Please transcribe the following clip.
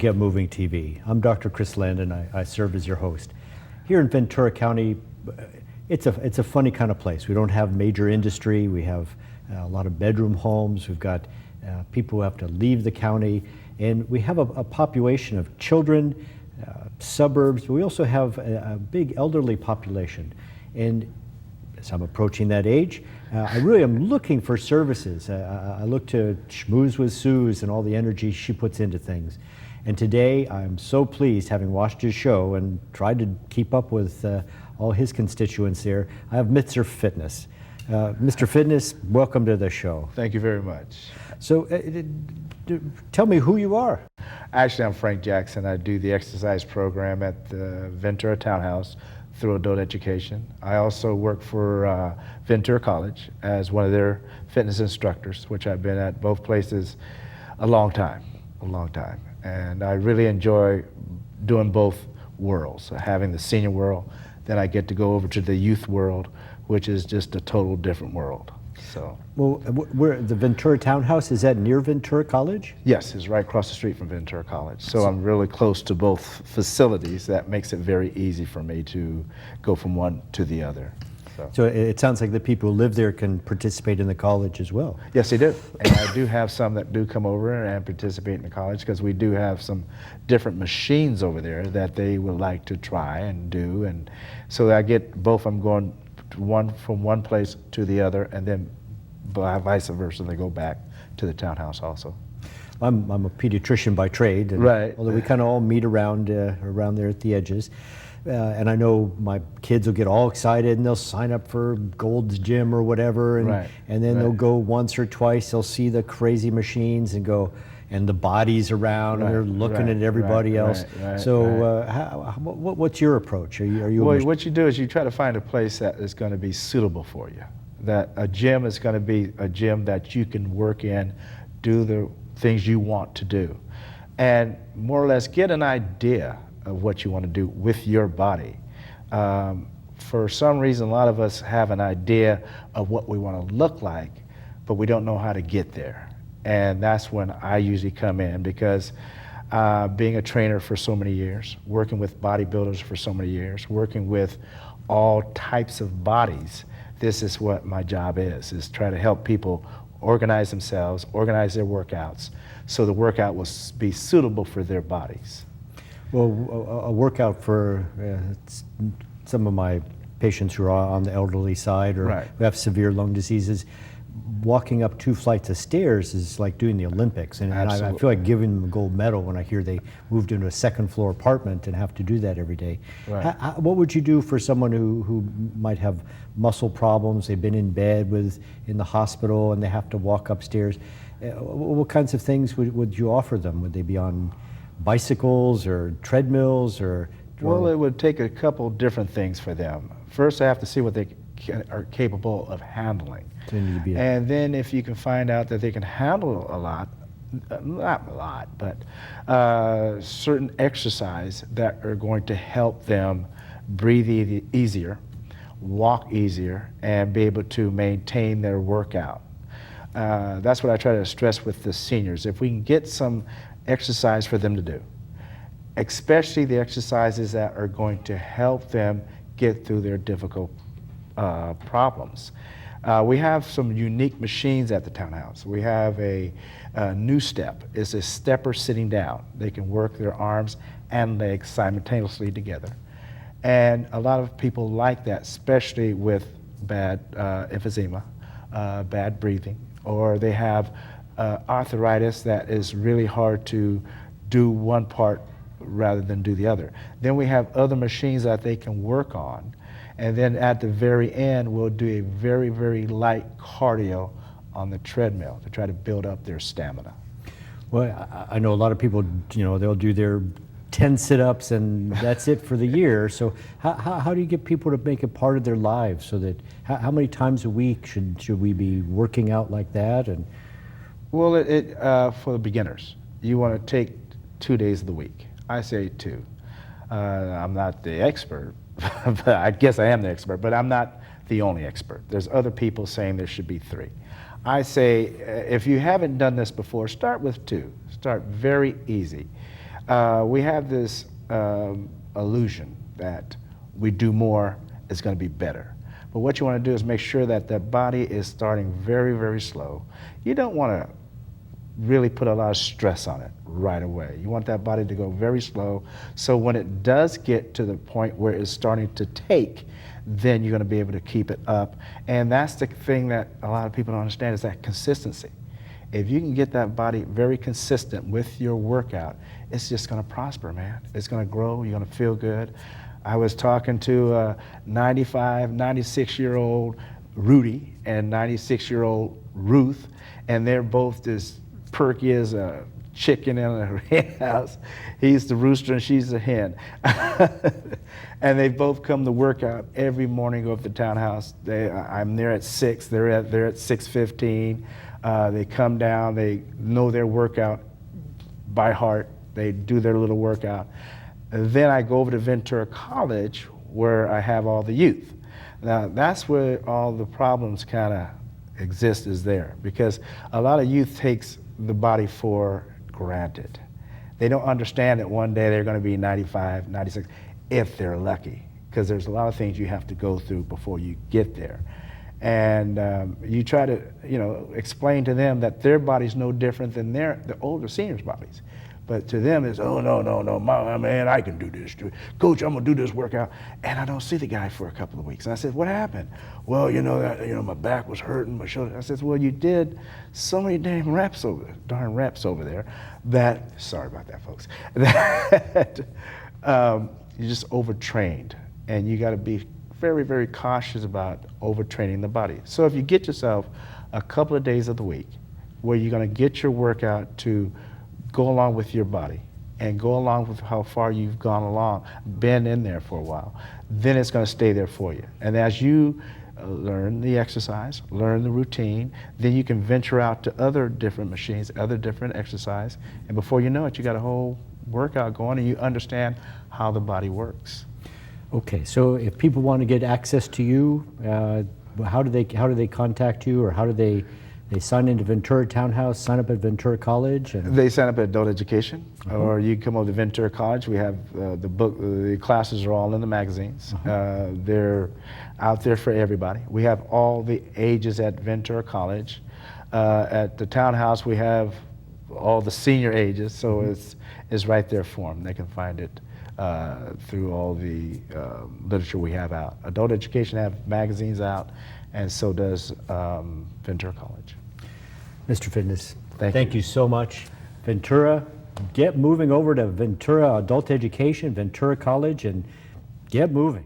Get Moving TV. I'm Dr. Chris Landon. I serve as your host. Here in Ventura County, it's a funny kind of place. We don't have major industry. We have a lot of bedroom homes. We've got people who have to leave the county. And we have a population of children, suburbs. But we also have a big elderly population. And as I'm approaching that age, I really am looking for services. I look to Schmooze with Suze and all the energy she puts into things. And today, I'm so pleased, having watched his show and tried to keep up with all his constituents there, I have Mr. Fitness. Mr. Fitness, welcome to the show. Thank you very much. So tell me who you are. Actually, I'm Frank Jackson. I do the exercise program at the Ventura Townhouse through adult education. I also work for Ventura College as one of their fitness instructors, which I've been at both places a long time. And I really enjoy doing both worlds, having the senior world, then I get to go over to the youth world, which is just a total different world. So, well, where the Ventura Townhouse, is that near Ventura College? Yes, it's right across the street from Ventura College. So I'm really close to both facilities. That makes it very easy for me to go from one to the other. So it sounds like the people who live there can participate in the college as well. Yes, they do. And I do have some that do come over and participate in the college, because we do have some different machines over there that they would like to try and do. And so I get both of them going from one place to the other, and then vice versa, they go back to the townhouse also. I'm a pediatrician by trade, and right. Although we kind of all meet around there at the edges. And I know my kids will get all excited and they'll sign up for Gold's Gym or whatever, and, right. and then they'll go once or twice, they'll see the crazy machines and go, and the bodies around, and they're looking at everybody else. So what's your approach? Are you well, what you do is you try to find a place that is going to be suitable for you. That a gym is going to be a gym that you can work in, do the things you want to do, and more or less get an idea of what you want to do with your body. For some reason, a lot of us have an idea of what we want to look like, but we don't know how to get there. And that's when I usually come in, because being a trainer for so many years, working with bodybuilders for so many years, working with all types of bodies, this is what my job is try to help people organize themselves, organize their workouts, so the workout will be suitable for their bodies. Well, a workout for some of my patients who are on the elderly side or who have severe lung diseases, walking up 2 flights of stairs is like doing the Olympics. And I feel like giving them a gold medal when I hear they moved into a second-floor apartment and have to do that every day. Right. What would you do for someone who might have muscle problems, they've been in bed in the hospital and they have to walk upstairs? What kinds of things would you offer them? Would they be on bicycles or treadmills or? Well, it would take a couple different things for them. First, I have to see what they are capable of handling. And then if you can find out that they can handle a lot, not a lot, but certain exercise that are going to help them breathe easier, walk easier, and be able to maintain their workout. That's what I try to stress with the seniors. If we can get some exercise for them to do, especially the exercises that are going to help them get through their difficult problems. We have some unique machines at the townhouse. We have a new step. It's a stepper sitting down. They can work their arms and legs simultaneously together. And a lot of people like that, especially with bad emphysema, bad breathing, or they have arthritis that is really hard to do one part rather than do the other. Then we have other machines that they can work on. And then at the very end, we'll do a very, very light cardio on the treadmill to try to build up their stamina. Well, I know a lot of people, they'll do their 10 sit-ups and that's it for the year. So how do you get people to make it part of their lives, so that how many times a week should we be working out like that? And well, for the beginners, you want to take 2 days of the week. I say 2. I'm not the expert, but I guess I am the expert, but I'm not the only expert. There's other people saying there should be 3. I say, if you haven't done this before, start with 2. Start very easy. We have this illusion that we do more, it's going to be better. But what you want to do is make sure that the body is starting very, very slow. You don't want to really put a lot of stress on it right away. You want that body to go very slow, so when it does get to the point where it's starting to take, then you're going to be able to keep it up. And that's the thing that a lot of people don't understand, is that consistency. If you can get that body very consistent with your workout, it's just going to prosper, man. It's going to grow. You're going to feel good. I was talking to a 95, 96-year-old Rudy and 96-year-old Ruth, and they're both as perky as a chicken in a hen house. He's the rooster and she's the hen. And they both come to work out every morning, go up to the townhouse. I'm there at 6, they're at 6:15. They come down, they know their workout by heart. They do their little workout. Then I go over to Ventura College, where I have all the youth. Now, that's where all the problems kind of exist, is there, because a lot of youth takes the body for granted. They don't understand that one day they're going to be 95, 96, if they're lucky, because there's a lot of things you have to go through before you get there. And you try to, explain to them that their body's no different than the older seniors' bodies. But to them, it's, oh, no, man, I can do this. Coach, I'm going to do this workout. And I don't see the guy for a couple of weeks. And I said, what happened? Well, my back was hurting, my shoulder. I said, well, you did so many darn reps over there that, sorry about that, folks, that you just overtrained. And you got to be very, very cautious about overtraining the body. So if you get yourself a couple of days of the week where you're going to get your workout to go along with your body and go along with how far you've gone along, been in there for a while, then it's going to stay there for you. And as you learn the exercise, learn the routine, then you can venture out to other different machines, other different exercise, and before you know it, you got a whole workout going and you understand how the body works. Okay, so if people want to get access to you, how do they contact you, or how do they sign into Ventura Townhouse, sign up at Ventura College? And they sign up at Adult Education, or you come over to Ventura College. We have the classes are all in the magazines. They're out there for everybody. We have all the ages at Ventura College. At the Townhouse, we have all the senior ages, so it's right there for them. They can find it through all the literature we have out. Adult Education have magazines out, and so does Ventura College. Mr. Fitness, thank you so much. Ventura, get moving over to Ventura Adult Education, Ventura College, and get moving.